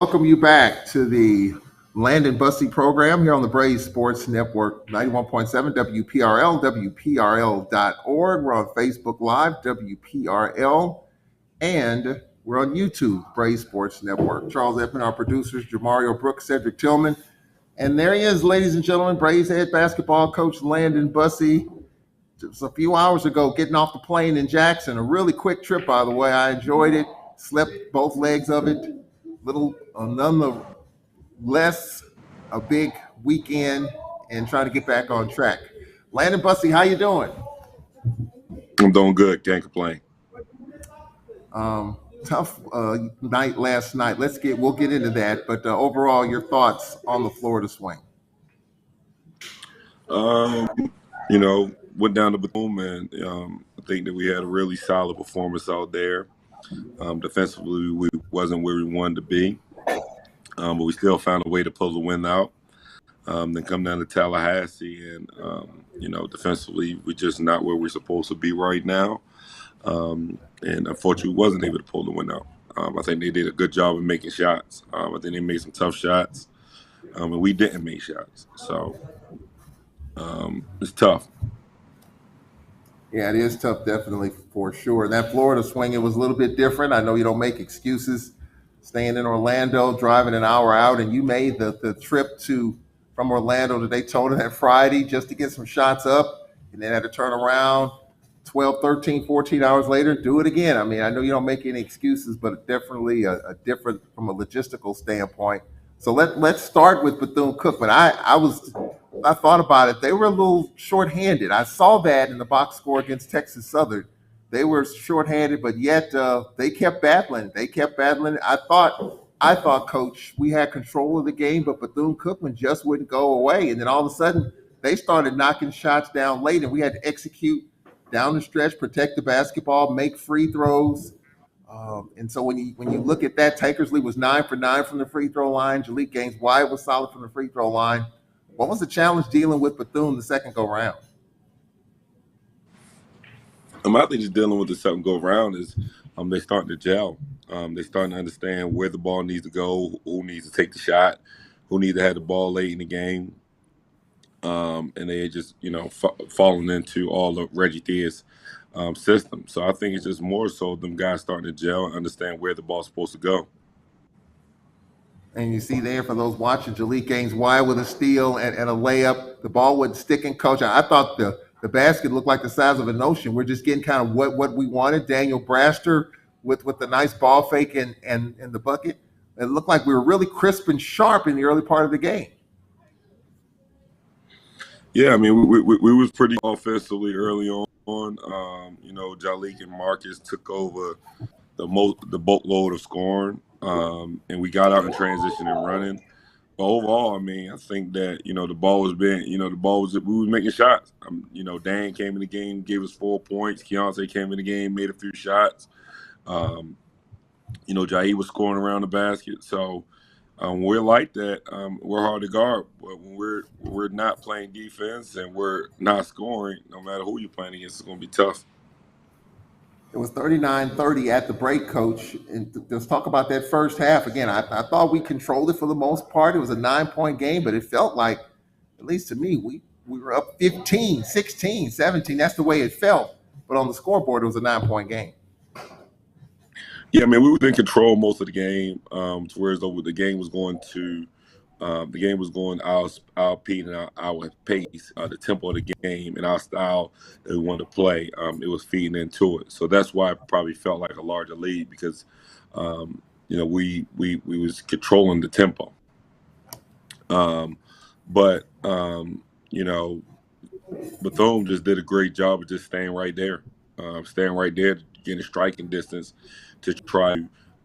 Welcome you back to the Landon Bussie program here on the Braves Sports Network, 91.7 WPRL, WPRL.org. We're on Facebook Live, WPRL, and we're on YouTube, Braves Sports Network. Charles Edmond, our producers, Jamario Brooks, Cedric Tillman. And there he is, ladies and gentlemen, Braves head basketball coach Landon Bussie. Just a few hours ago, getting off the plane in Jackson. A really quick trip, by the way. I enjoyed it. Slept both legs of it. Little, nonetheless, a big weekend and trying to get back on track. Landon Bussie, how you doing? I'm doing good. Can't complain. Tough night last night. We'll get into that. But overall, your thoughts on the Florida swing? Went down to Bethune, and I think that we had a really solid performance out there. Defensively, we wasn't where we wanted to be, but we still found a way to pull the win out. Then come down to Tallahassee, and defensively, we're just not where we're supposed to be right now. And unfortunately, we wasn't able to pull the win out. I think they did a good job of making shots. I think they made some tough shots, and we didn't make shots. So it's tough. Yeah, it is tough, definitely, for sure. That Florida swing, it was a little bit different. I know you don't make excuses staying in Orlando, driving an hour out, and you made the trip from Orlando to Daytona that Friday just to get some shots up, and then had to turn around 12, 13, 14 hours later, do it again. I mean, I know you don't make any excuses, but definitely a different from a logistical standpoint. So let's start with Bethune-Cookman. I thought about it. They were a little shorthanded. I saw that in the box score against Texas Southern. They were shorthanded, but yet they kept battling. I thought, Coach, we had control of the game, but Bethune-Cookman just wouldn't go away. And then all of a sudden, they started knocking shots down late, and we had to execute down the stretch, protect the basketball, make free throws. And so when you look at that, Tankersley was 9 for 9 from the free throw line. Jalik Gaines-Wyatt was solid from the free throw line. What was the challenge dealing with Bethune the second go round? I think just dealing with the second go round is they starting to gel. They starting to understand where the ball needs to go, who needs to take the shot, who needs to have the ball late in the game. And they just, falling into all of Reggie Thea's system. So I think it's just more so them guys starting to gel and understand where the ball's supposed to go. And you see there for those watching, Jalik Gaines-Wyatt with a steal and a layup. The ball wasn't sticking, Coach. I thought the basket looked like the size of an ocean. We're just getting kind of what we wanted. Daniel Braster with the nice ball fake and the bucket. It looked like we were really crisp and sharp in the early part of the game. Yeah, I mean, we was pretty offensively early on. Jalik and Marcus took over the boatload of scoring, and we got out in transition and running. But overall, I mean, I think that the ball was we was making shots. Dan came in the game, gave us 4 points. Keontae came in the game, made a few shots. Jair was scoring around the basket. So we're like that. We're hard to guard. But when we're not playing defense and we're not scoring, no matter who you're playing against, it's going to be tough. It was 39-30 at the break, Coach. And let's talk about that first half. Again, I thought we controlled it for the most part. It was a 9-point game, but it felt like, at least to me, we were up 15, 16, 17. That's the way it felt. But on the scoreboard, it was a 9-point game. Yeah, I mean, we were in control most of the game, to whereas though the game was going our speed and our pace, the tempo of the game, and our style that we wanted to play. It was feeding into it, so that's why it probably felt like a larger lead because, we was controlling the tempo. Bethune just did a great job of just staying right there, getting striking distance to try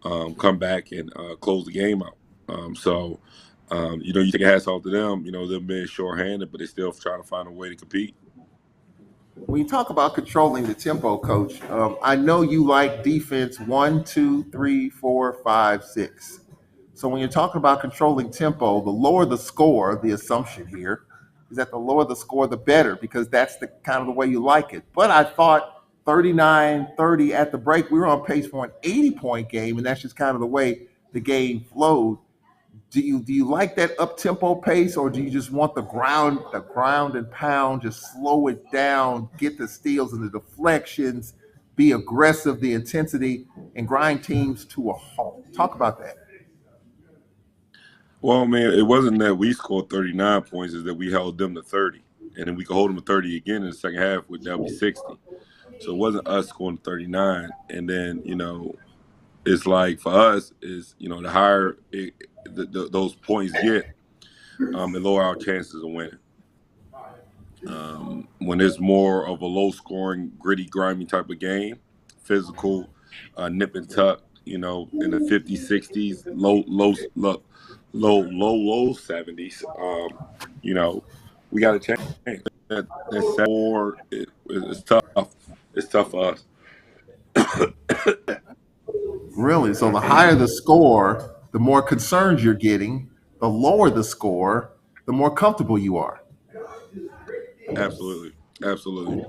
to come back and close the game out. You take a hats off to them, them being shorthanded, but they still trying to find a way to compete. When you talk about controlling the tempo, Coach, I know you like defense 1, 2, 3, 4, 5, 6. So when you're talking about controlling tempo, the lower the score, the assumption here is that the lower the score, the better, because that's the kind of the way you like it. But I thought 39-30 at the break, we were on pace for an 80-point game, and that's just kind of the way the game flowed. Do you like that up tempo pace, or do you just want the ground and pound, just slow it down, get the steals and the deflections, be aggressive, the intensity, and grind teams to a halt? Talk about that. Well, man, it wasn't that we scored 39 points; is that we held them to 30, and then we could hold them to 30 again in the second half, which that'll be 60. So it wasn't us scoring 39, and then it's like for us is the higher those points get, the lower our chances of winning. When it's more of a low scoring, gritty, grimy type of game, physical, nip and tuck, in the 50s, 60s, low 70s, you know, we got to change. That's more, it's tough. It's tough for us. Really? So the higher the score, the more concerns you're getting. The lower the score, the more comfortable you are. Absolutely. Absolutely.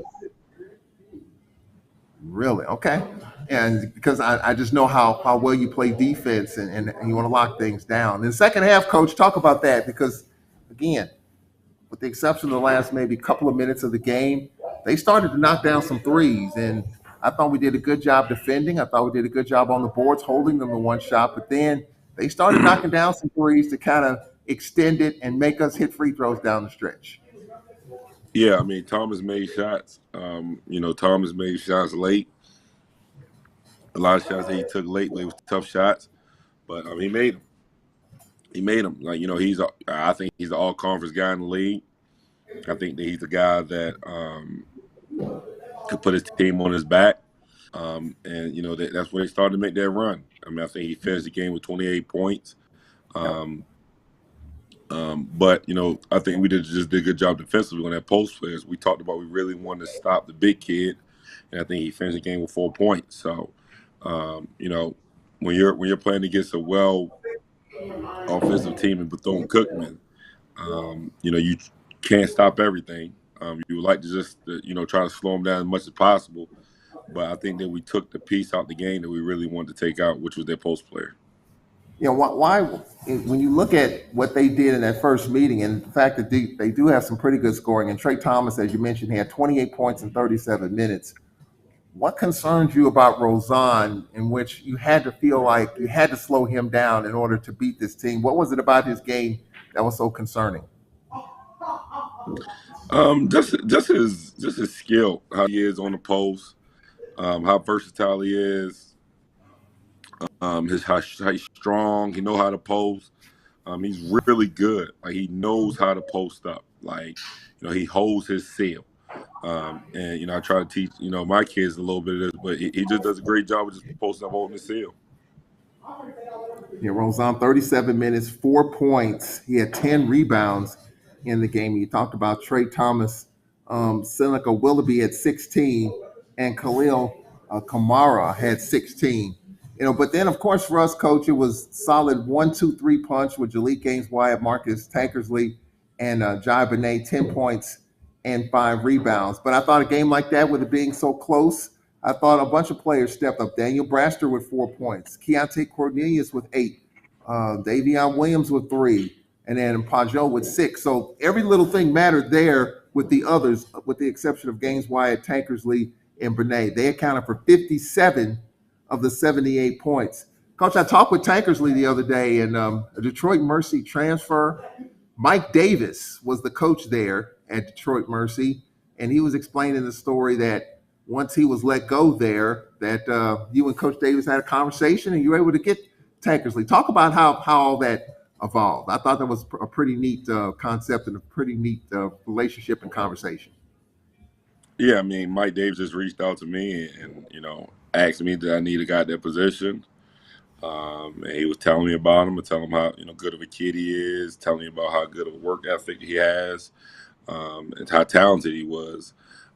Really? Okay. And because I just know how well you play defense, and you want to lock things down. In the second half, coach, talk about that because, again, with the exception of the last maybe couple of minutes of the game, they started to knock down some threes. And I thought we did a good job defending. I thought we did a good job on the boards, holding them to one shot. But then they started knocking down some threes to kind of extend it and make us hit free throws down the stretch. Yeah, I mean, Thomas made shots. Thomas made shots late. A lot of shots that he took late, was tough shots, but he made them. He made them. Like I think he's the all conference guy in the league. I think that he's the guy that could put his team on his back. And that's when they started to make that run. I mean, I think he finished the game with 28 points. Yep. But I think we did a good job defensively on that post players. We talked about we really wanted to stop the big kid, and I think he finished the game with 4 points. So, when you're playing against a well offensive team in Bethune Cookman, you can't stop everything. You would like to just try to slow them down as much as possible. But I think that we took the piece out the game that we really wanted to take out, which was their post player. Why when you look at what they did in that first meeting and the fact that they do have some pretty good scoring, and Trey Thomas, as you mentioned, he had 28 points in 37 minutes. What concerns you about Rozan, in which you had to feel like you had to slow him down in order to beat this team? What was it about his game that was so concerning? Just his skill, how he is on the post, how versatile he is, how he's strong. He know how to post. He's really good. Like he knows how to post up. Like he holds his seal. And I try to teach my kids a little bit of this, but he just does a great job of just posting up, holding his seal. Yeah, Rozan, 37 minutes, 4 points. He had 10 rebounds in the game. You talked about Trey Thomas, Seneca Willoughby had 16, and Khalil Kamara had 16. But then, of course, for us, coach, it was solid 1-2-3 punch with Jalik Gaines Wyatt, Marcus Tankersley, and Jai Benet, 10 points and 5 rebounds. But I thought a game like that, with it being so close, I thought a bunch of players stepped up. Daniel Braster with 4 points, Keontae Cornelius with 8, Davion Williams with 3, and then Pajot with 6. So every little thing mattered there with the others, with the exception of Gaines Wyatt, Tankersley, and Benet. They accounted for 57 of the 78 points. Coach, I talked with Tankersley the other day, and a Detroit Mercy transfer. Mike Davis was the coach there at Detroit Mercy, and he was explaining the story that once he was let go there, that you and Coach Davis had a conversation, and you were able to get Tankersley. Talk about how all that evolved. I thought that was a pretty neat concept and a pretty neat relationship and conversation. Yeah, I mean, Mike Davis just reached out to me and asked me that I need a guy at that position. And he was telling me about him and telling him how good of a kid he is, telling me about how good of a work ethic he has, and how talented he was.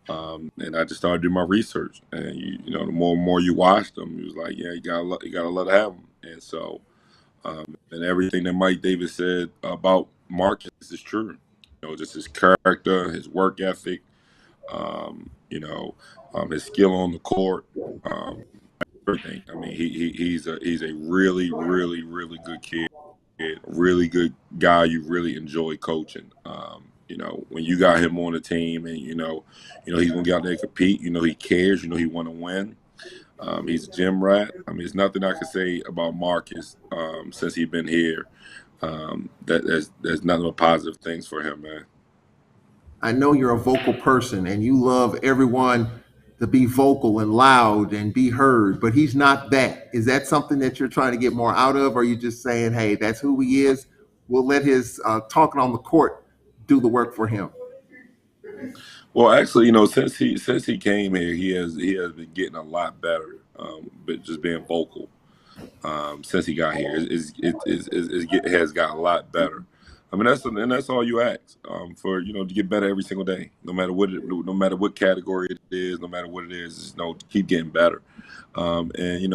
And I just started doing my research, and the more and more you watched him, he was like, yeah, you gotta let it have him. And so, and everything that Mike Davis said about Marcus is true. Just his character, his work ethic, his skill on the court. Um, everything. I mean, he's a really really good kid, really good guy. You really enjoy coaching. When you got him on the team, and he's gonna get out there and compete. He cares. He want to win. He's a gym rat. I mean, there's nothing I can say about Marcus since he's been here. That there's nothing but positive things for him, man. I know you're a vocal person and you love everyone to be vocal and loud and be heard, but he's not that. Is that something that you're trying to get more out of? Or are you just saying, hey, that's who he is? We'll let his talking on the court do the work for him. Well, actually, since he came here, he has been getting a lot better. But just being vocal. Since he got here. It has got a lot better. I mean, that's all you ask for, to get better every single day, no matter what category it is, no matter what it is, to keep getting better. And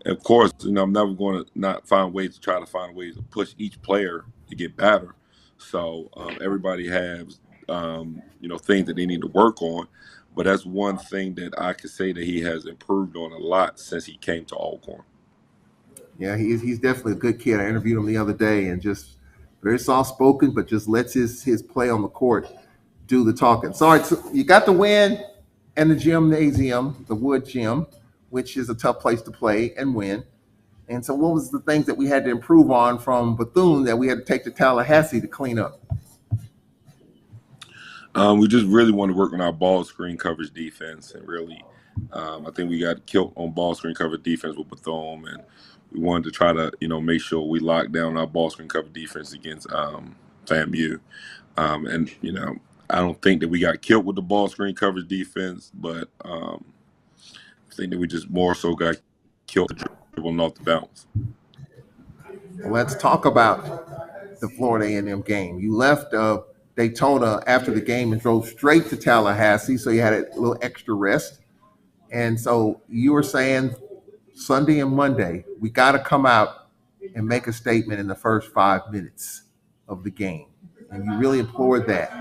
of course, I'm never going to not find ways to try to find ways to push each player to get better. So everybody has things that they need to work on. But that's one thing that I could say that he has improved on a lot since he came to Alcorn. Yeah, he's definitely a good kid. I interviewed him the other day and just very soft spoken, but just lets his play on the court do the talking. Sorry, so you got the win and the gymnasium, the wood gym, which is a tough place to play and win. And so, what was the things that we had to improve on from Bethune that we had to take to Tallahassee to clean up? We just really want to work on our ball screen coverage defense, and really, I think we got killed on ball screen coverage defense with Bethune, and we wanted to try to, make sure we lock down our ball screen coverage defense against FAMU. And I don't think that we got killed with the ball screen coverage defense, but I think that we just more so got killed dribbling off the bounce. Well, let's talk about the Florida A&M game. You left Daytona after the game and drove straight to Tallahassee, so you had a little extra rest. And so you were saying Sunday and Monday, we got to come out and make a statement in the first 5 minutes of the game. And you really implored that.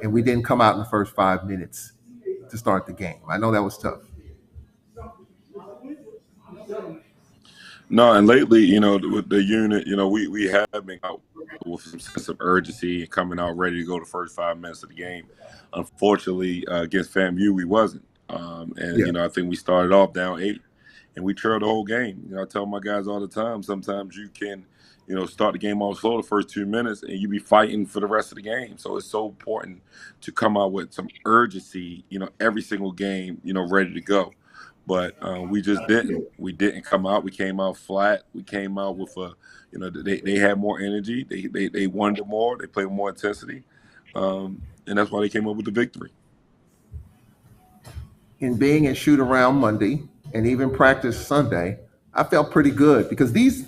And we didn't come out in the first 5 minutes to start the game. I know that was tough. No, and lately, with the unit, we have been out with some sense of urgency and coming out ready to go the first 5 minutes of the game. Unfortunately, against FAMU, we wasn't. And, Yeah. I think we started off down 8, and we trailed the whole game. I tell my guys all the time, sometimes you can, start the game off slow the first 2 minutes, and you be fighting for the rest of the game. So it's so important to come out with some urgency, every single game, ready to go. But we just didn't. We didn't come out. We came out flat. We came out with they had more energy. They wanted more. They played with more intensity, and that's why they came up with the victory. In being at shoot around Monday and even practice Sunday, I felt pretty good because these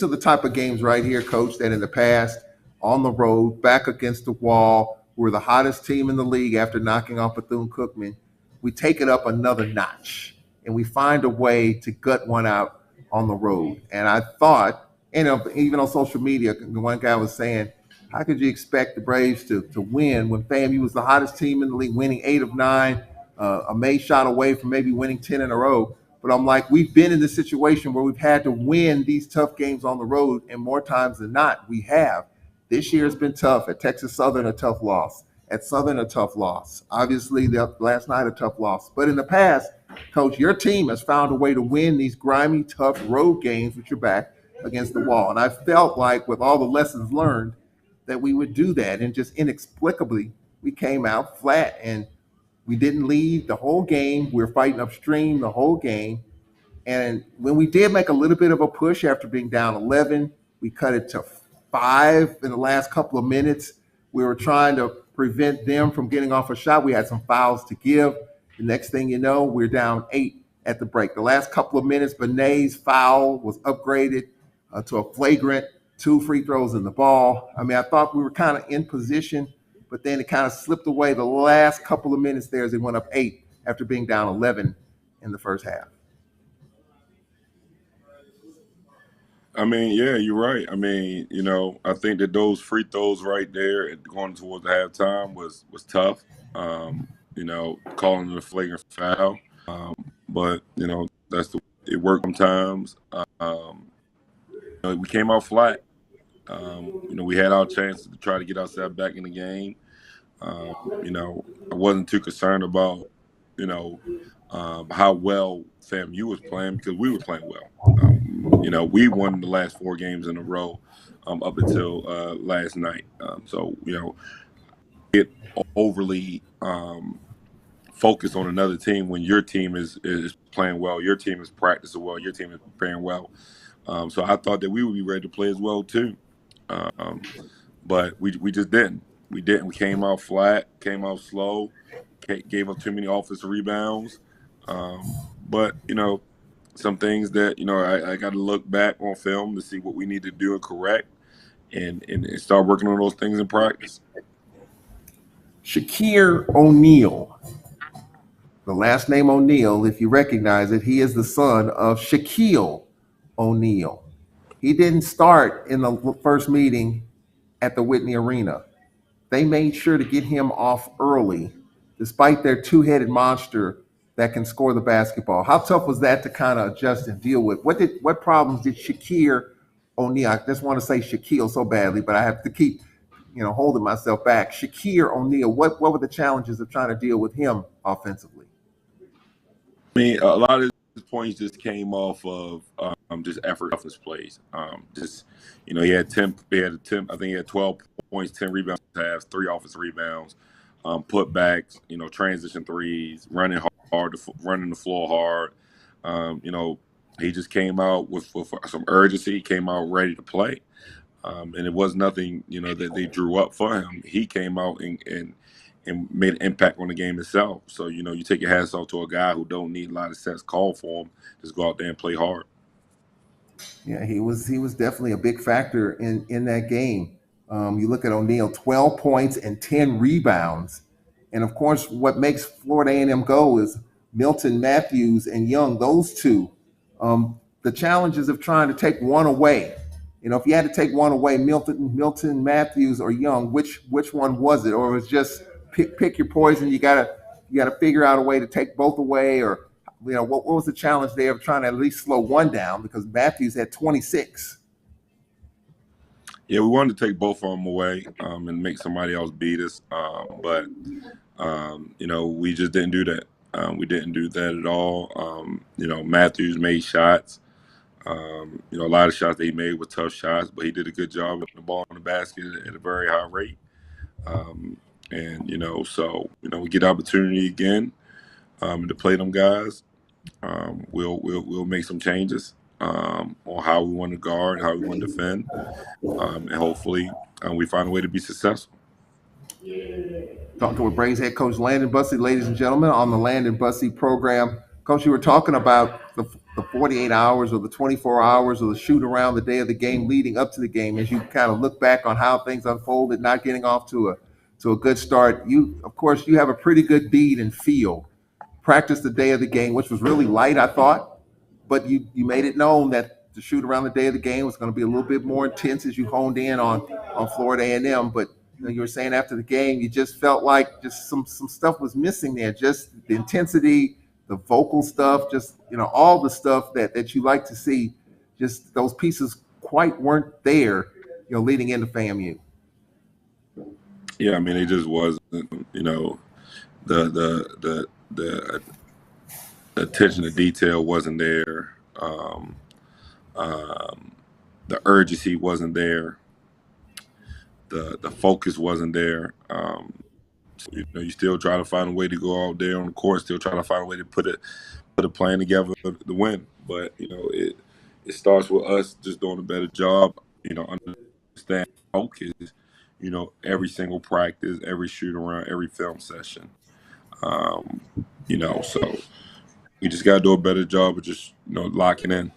are the type of games right here, coach, that in the past, on the road, back against the wall, we're the hottest team in the league after knocking off Bethune-Cookman. We take it up another notch and we find a way to gut one out on the road. And I thought, even on social media, the one guy was saying, how could you expect the Braves to win when FAMU was the hottest team in the league, winning 8 of 9, a made shot away from maybe winning 10 in a row? But I'm like, we've been in this situation where we've had to win these tough games on the road, and more times than not, we have. This year has been tough. At Texas Southern, a tough loss. At Southern, a tough loss. Obviously, last night, a tough loss. But in the past, Coach, your team has found a way to win these grimy, tough road games with your back against the wall. And I felt like with all the lessons learned that we would do that. And just inexplicably, we came out flat and we didn't lead the whole game. We were fighting upstream the whole game. And when we did make a little bit of a push after being down 11, we cut it to 5 in the last couple of minutes. We were trying to prevent them from getting off a shot. We had some fouls to give. The next thing you know, we're down 8 at the break. The last couple of minutes, Benet's foul was upgraded to a flagrant, 2 free throws in the ball. I mean, I thought we were kind of in position, but then it kind of slipped away the last couple of minutes there as they went up 8 after being down 11 in the first half. I mean, yeah, you're right. I mean, I think that those free throws right there going towards the halftime was tough. Calling it a flagrant foul. But that's the it worked sometimes. We came out flat. We had our chances to try to get ourselves back in the game. Um, I wasn't too concerned about, you know, how well FAMU was playing because we were playing well. We won the last 4 games in a row up until last night. So, get overly focused on another team when your team is playing well, your team is practicing well, your team is preparing well. So I thought that we would be ready to play as well too. Um, but we just didn't. We didn't. We came out flat, came out slow, gave up too many offensive rebounds. But some things that I got to look back on film to see what we need to do and correct, and start working on those things in practice. Shaquille O'Neal, the last name O'Neal, if you recognize it, he is the son of Shaquille O'Neal. He didn't start in the first meeting at the Whitney Arena. They made sure to get him off early, despite their two-headed monster that can score the basketball. How tough was that to kind of adjust and deal with? What problems did Shaquille O'Neal? I just want to say Shaquille so badly, but I have to keep holding myself back. Shaquille O'Neal, what were the challenges of trying to deal with him offensively? I mean, a lot of his points just came off of just effort off his plays. Just he had 10. He had 10. I think he had 12 points, 10 rebounds, halves, 3 offensive rebounds, putbacks. Transition threes, running hard, running the floor hard. He just came out with some urgency. He came out ready to play. And it was nothing, that they drew up for him. He came out and made an impact on the game itself. So, you take your hats off to a guy who don't need a lot of sets called for him. Just go out there and play hard. Yeah, he was definitely a big factor in that game. You look at O'Neal, 12 points and 10 rebounds, and of course, what makes Florida A&M go is Milton Matthews and Young. Those two, the challenges of trying to take one away. If you had to take one away, Milton Matthews or Young, which one was it, or it was just pick your poison? You gotta figure out a way to take both away, or what was the challenge there of trying to at least slow one down because Matthews had 26. Yeah, we wanted to take both of them away and make somebody else beat us. But we just didn't do that. We didn't do that at all. Matthews made shots. A lot of shots that he made were tough shots, but he did a good job with the ball in the basket at a very high rate. So we get opportunity again to play them guys. We'll make some changes on how we want to guard, how we want to defend, and hopefully we find a way to be successful. Talking with Braves head coach Landon Bussie, ladies and gentlemen, on the Landon Bussie program. Coach, you were talking about the 48 hours or the 24 hours or the shoot around the day of the game leading up to the game. As you kind of look back on how things unfolded, not getting off to a good start, of course, you have a pretty good bead and feel. Practice the day of the game, which was really light, I thought, but you made it known that the shoot around the day of the game was going to be a little bit more intense as you honed in on Florida A&M. But you were saying after the game, you just felt like just some stuff was missing there, just the intensity, the vocal stuff, just all the stuff that you like to see. Just those pieces quite weren't there, leading into FAMU. Yeah, I mean, it just wasn't. The attention to detail wasn't there. The urgency wasn't there. The focus wasn't there. You still try to find a way to go out there on the court, still try to find a way to put a plan together to win. But it starts with us just doing a better job. Understand focus. Every single practice, every shoot around, every film session. So we just got to do a better job of just locking in.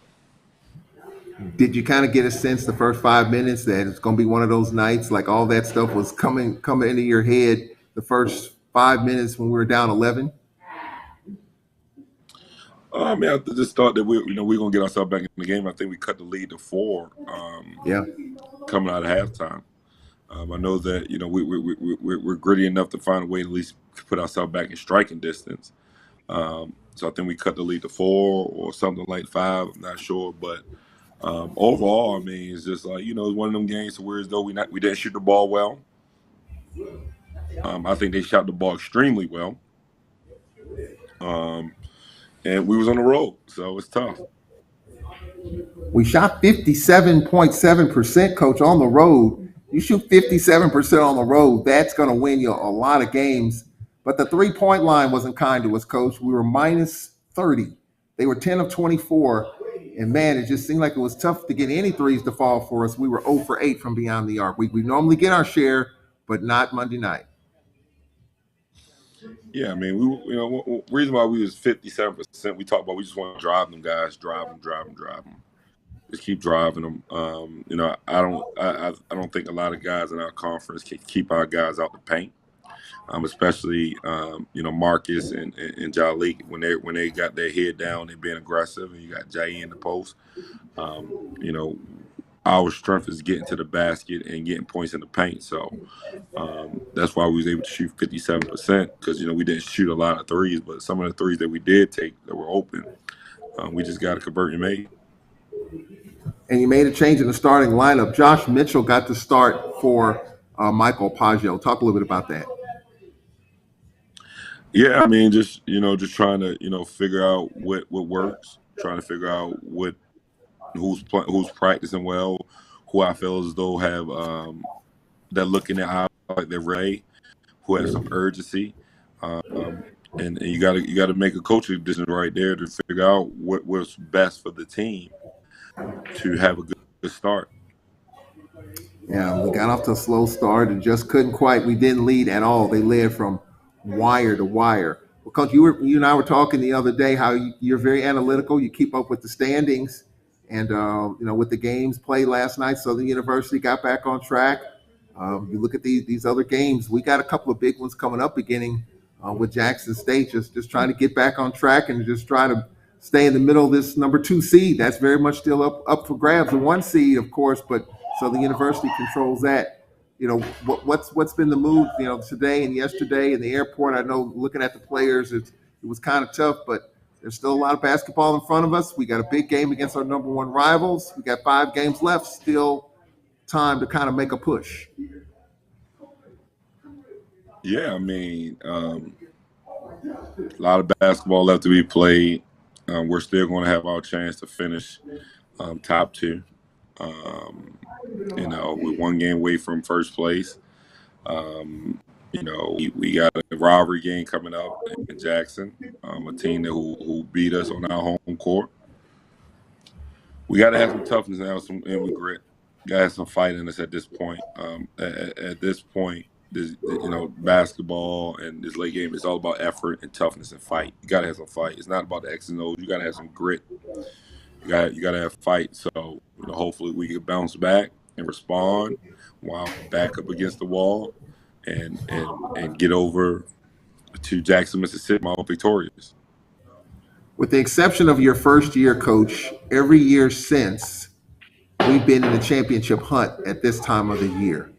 Did you kind of get a sense the first 5 minutes that it's going to be one of those nights, like all that stuff was coming into your head the first 5 minutes when we were down 11? I mean, I just thought that we're gonna get ourselves back in the game. I think we cut the lead to 4. Yeah. Coming out of halftime. I know that we're gritty enough to find a way to at least put ourselves back in striking distance. So I think we cut the lead to 4 or something like 5. I'm not sure, but overall, I mean, it's just like, it's one of them games where as though we didn't shoot the ball well. I think they shot the ball extremely well, and we was on the road, so it's tough. We shot 57.7%, coach, on the road. You shoot 57% on the road, that's going to win you a lot of games. But the 3-point line wasn't kind to us, coach. We were minus 30. They were 10 of 24. And man, it just seemed like it was tough to get any threes to fall for us. We were 0 for 8 from beyond the arc. We normally get our share, but not Monday night. Yeah, I mean, reason why we was 57%, we talked about we just want to drive them guys, drive them. Just keep driving them. I don't think a lot of guys in our conference can keep our guys out the paint. Especially Marcus and Jalik when they got their head down and being aggressive, and you got Jay in the post. Our strength is getting to the basket and getting points in the paint. So that's why we was able to shoot 57%, because we didn't shoot a lot of threes, but some of the threes that we did take that were open, we just got to convert and make. And you made a change in the starting lineup. Josh Mitchell got to start for Michael Paggio. Talk a little bit about that. Yeah, I mean, just trying to figure out what works, trying to figure out who's practicing well, who I feel as though have they're looking at like they're ready, who have some urgency, and you gotta make a coaching decision right there to figure out what's best for the team to have a good start. Yeah, we got off to a slow start and just couldn't quite. We didn't lead at all. They led from wire to wire. Well, Coach, you and I were talking the other day how you're very analytical. You keep up with the standings, and with the games played last night, Southern University got back on track. You look at these other games. We got a couple of big ones coming up, beginning with Jackson State. Just trying to get back on track and just try to stay in the middle of this number 2 seed. That's very much still up for grabs. The 1 seed, of course, but Southern University controls that. What's been the move, today and yesterday in the airport? I know looking at the players, it was kind of tough, but there's still a lot of basketball in front of us. We got a big game against our number 1 rivals. We got 5 games left, still time to kind of make a push. Yeah, I mean, a lot of basketball left to be played. We're still going to have our chance to finish top 2. We're 1 game away from first place. We got a rivalry game coming up in Jackson, a team who beat us on our home court. We got to have some toughness and have some grit. Got to have some fight in us at this point. At this point, basketball and this late game is all about effort and toughness and fight. You got to have some fight. It's not about the X and O's. You got to have some grit. You got to have fight. So hopefully we can bounce back and respond while back up against the wall and get over to Jackson, Mississippi, all victorious. With the exception of your first year, Coach, every year since, we've been in the championship hunt at this time of the year,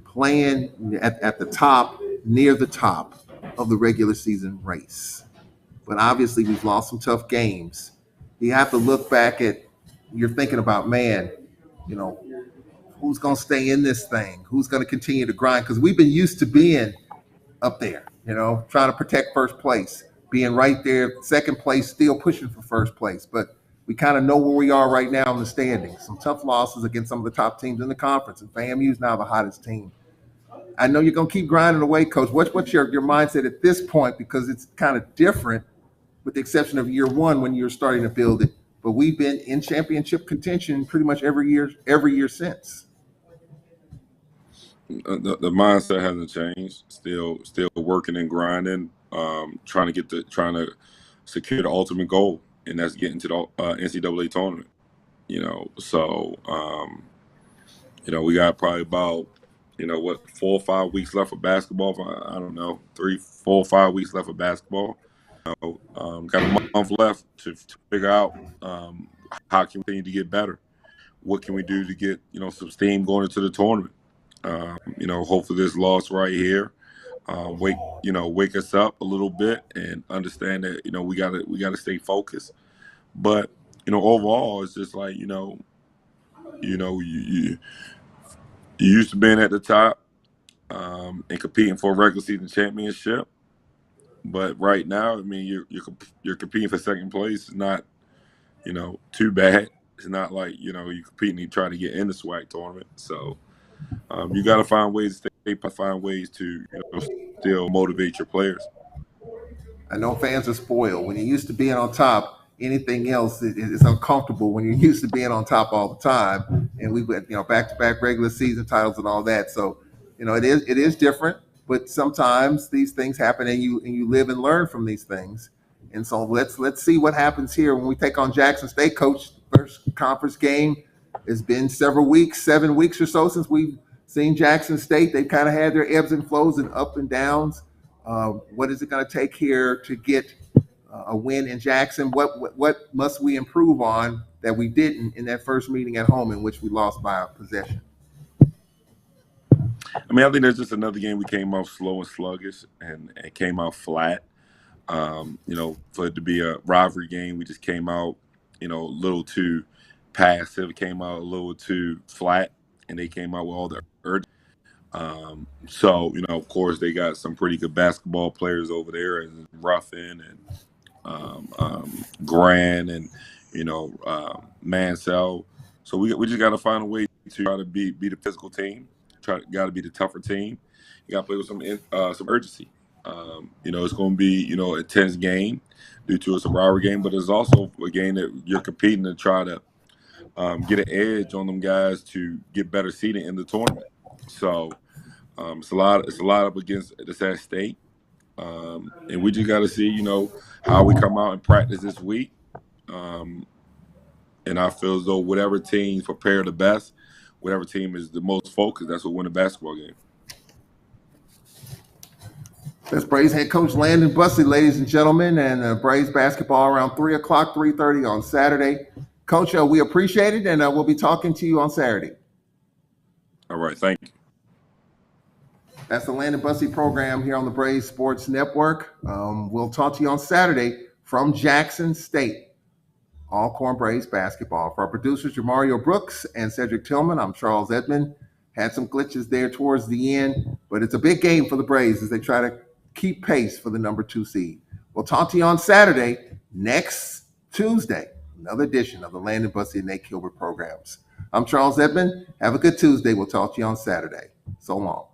playing at the top, near the top of the regular season race. But obviously we've lost some tough games. You have to look back at, you're thinking about, man, who's going to stay in this thing? Who's going to continue to grind? Because we've been used to being up there, trying to protect first place, being right there, second place, still pushing for first place. But we kind of know where we are right now in the standings. Some tough losses against some of the top teams in the conference, and FAMU's now the hottest team. I know you're going to keep grinding away, Coach. What's your mindset at this point? Because it's kind of different, with the exception of year 1 when you're starting to build it. But we've been in championship contention pretty much every year since. The mindset hasn't changed. Still working and grinding, trying to secure the ultimate goal, and that's getting to the NCAA tournament. We got probably about 4 or 5 weeks left of basketball. I don't know, 3, 4, 5 weeks left of basketball. Got a month left to figure out how can we continue to get better. What can we do to get some steam going into the tournament? Hopefully this loss right here wake us up a little bit and understand that we gotta stay focused. But overall, it's just like you used to being at the top and competing for a regular season championship. But right now, I mean, you're competing for second place. It's not too bad. It's not like you're competing to try to get in the SWAC tournament. So you got to find ways to find ways to still motivate your players. I know fans are spoiled. When you're used to being on top, anything else is uncomfortable when you're used to being on top all the time. And we went, back to back regular season titles and all that. So, it is different, but sometimes these things happen and you live and learn from these things. And so let's see what happens here when we take on Jackson State. Coach, first conference game. It's been several weeks, 7 weeks or so since we've seen Jackson State. They've kind of had their ebbs and flows and up and downs. What is it going to take here to get a win in Jackson? What must we improve on that we didn't in that first meeting at home in which we lost by a possession? I mean, I think there's just another game we came out slow and sluggish and came out flat. For it to be a rivalry game, we just came out, a little too passive, came out a little too flat, and they came out with all the urgency. Of course, they got some pretty good basketball players over there, and Ruffin and Grant and Mansell. So we just got to find a way to try to be the physical team. Got to be the tougher team. You got to play with some urgency. It's going to be a tense game due to it's a rivalry game, but it's also a game that you're competing to try to get an edge on them guys to get better seeding in the tournament. So it's a lot up against the Sac State, and we just got to see how we come out and practice this week. And I feel as though whatever teams prepare the best, whatever team is the most focused, that's what win the basketball game. That's Braves head coach Landon Bussie, ladies and gentlemen, and Braves basketball around 3 o'clock, 3:30 on Saturday. Coach, we appreciate it, and we'll be talking to you on Saturday. All right, thank you. That's the Landon Bussie program here on the Braves Sports Network. We'll talk to you on Saturday from Jackson State. Alcorn Braves basketball. For our producers, Jamario Brooks and Cedric Tillman, I'm Charles Edmond. Had some glitches there towards the end, but it's a big game for the Braves as they try to keep pace for the number 2 seed. We'll talk to you on Saturday, next Tuesday, another edition of the Landon Bussie and Nate Kilbert programs. I'm Charles Edmond. Have a good Tuesday. We'll talk to you on Saturday. So long.